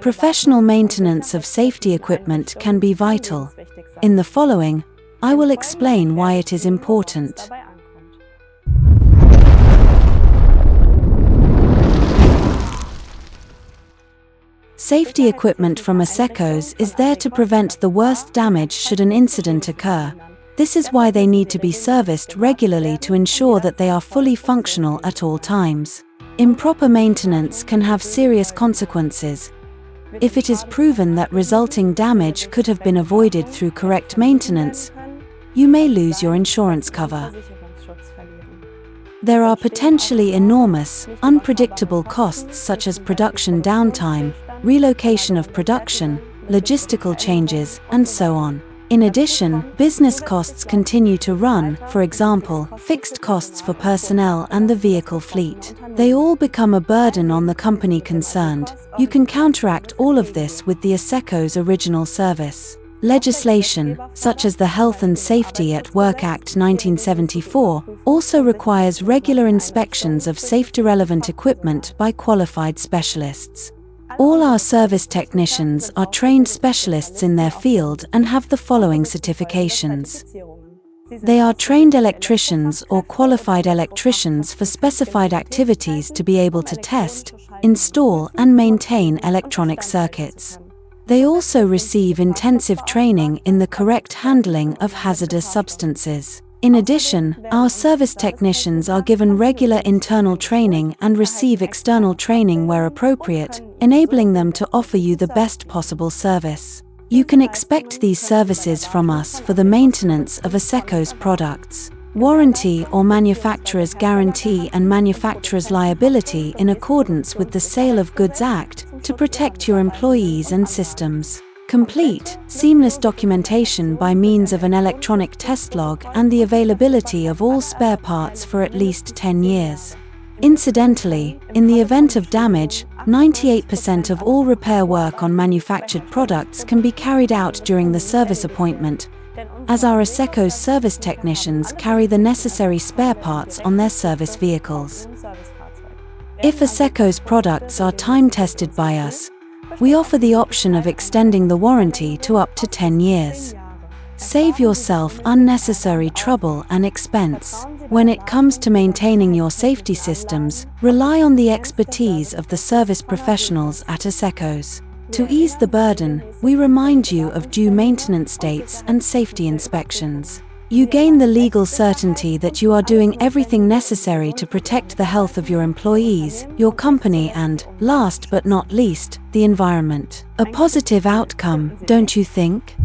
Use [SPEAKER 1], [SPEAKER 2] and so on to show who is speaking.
[SPEAKER 1] Professional maintenance of safety equipment can be vital. In the following, I will explain why it is important. Safety equipment from asecos is there to prevent the worst damage should an incident occur. This is why they need to be serviced regularly to ensure that they are fully functional at all times. Improper maintenance can have serious consequences. If it is proven that resulting damage could have been avoided through correct maintenance, you may lose your insurance cover. There are potentially enormous, unpredictable costs such as production downtime, relocation of production, logistical changes, and so on. In addition, business costs continue to run, for example, fixed costs for personnel and the vehicle fleet. They all become a burden on the company concerned. You can counteract all of this with the asecos original service. Legislation, such as the Health and Safety at Work Act 1974, also requires regular inspections of safety-relevant equipment by qualified specialists. All our service technicians are trained specialists in their field and have the following certifications. They are trained electricians or qualified electricians for specified activities to be able to test, install, and maintain electronic circuits. They also receive intensive training in the correct handling of hazardous substances. In addition, our service technicians are given regular internal training and receive external training where appropriate, enabling them to offer you the best possible service. You can expect these services from us for the maintenance of asecos products. Warranty or manufacturer's guarantee and manufacturer's liability in accordance with the Sale of Goods Act to protect your employees and systems. Complete, seamless documentation by means of an electronic test log and the availability of all spare parts for at least 10 years. Incidentally, in the event of damage, 98% of all repair work on manufactured products can be carried out during the service appointment, as our asecos service technicians carry the necessary spare parts on their service vehicles. If asecos products are time-tested by us, we offer the option of extending the warranty to up to 10 years. Save yourself unnecessary trouble and expense. When it comes to maintaining your safety systems, rely on the expertise of the service professionals at asecos. To ease the burden, we remind you of due maintenance dates and safety inspections. You gain the legal certainty that you are doing everything necessary to protect the health of your employees, your company and, last but not least, the environment. A positive outcome, don't you think?